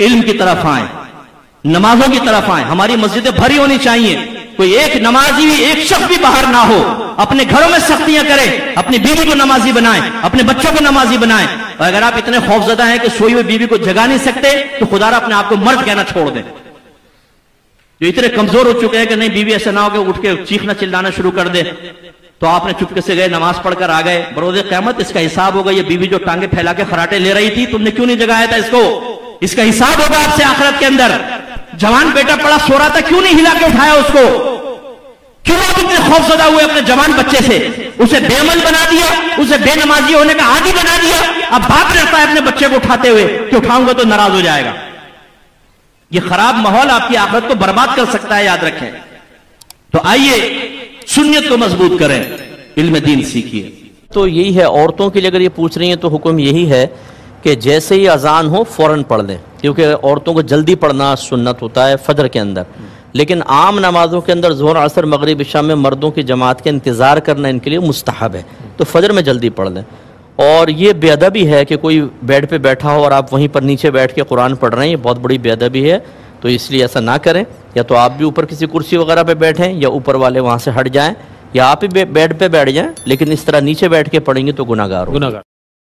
इल्म की तरफ आए, नमाजों की तरफ आए। हमारी मस्जिदें भरी होनी चाहिए, कोई एक नमाजी भी, एक शख्स भी बाहर ना हो। अपने घरों में सख्तियां करें, अपनी बीवी को नमाजी बनाएं, अपने बच्चों को नमाजी बनाएं। और अगर आप इतने खौफजदा हैं कि सोई हुई बीवी को जगा नहीं सकते, तो खुदारा अपने आप को मर्द कहना छोड़ दें। जो इतने कमजोर हो चुके हैं कि नहीं, बीवी ऐसा ना हो कि उठ के चीखना चिल्लाना शुरू कर दे, तो आपने चुपके से गए, नमाज पढ़कर आ गए, बरोज़े क़यामत इसका हिसाब होगा। ये बीवी जो टांगे फैला के खराटे ले रही थी, तुमने क्यों नहीं जगाया था इसको? इसका हिसाब होगा आपसे आखिरत के अंदर। जवान बेटा पड़ा सो रहा था, क्यों नहीं हिला के उठाया उसको? क्यों आप इतने खौफजदा हुए अपने जवान बच्चे से? उसे बेअमल बना दिया, उसे बेनमाजी होने का आदी बना दिया। अब बाप रहता है अपने बच्चे को उठाते हुए कि उठाऊंगा तो नाराज हो जाएगा। ये खराब माहौल आपकी आखिरत को बर्बाद कर सकता है, याद रखें। तो आइए सुन्नत को मजबूत करें, इल्म दीन सीखिए। तो यही है, औरतों के लिए अगर ये पूछ रही हैं तो हुक्म यही है कि जैसे ही अजान हो फौरन पढ़ लें, क्योंकि औरतों को जल्दी पढ़ना सुन्नत होता है फजर के अंदर। लेकिन आम नमाजों के अंदर ज़ोहर, असर, मगरिब, इशा में मर्दों की जमात के इंतज़ार करना इनके लिए मुस्तहब है। तो फजर में जल्दी पढ़ लें। और ये बेअदबी है कि कोई बेड पे बैठा हो और आप वहीं पर नीचे बैठ के कुरान पढ़ रहे हैं, ये बहुत बड़ी बेअदबी है। तो इसलिए ऐसा ना करें। या तो आप भी ऊपर किसी कुर्सी वगैरह पे बैठें, या ऊपर वाले वहाँ से हट जाएं, या आप ही बेड पे बैठ जाएं। लेकिन इस तरह नीचे बैठ के पढ़ेंगे तो गुनाहगार हो।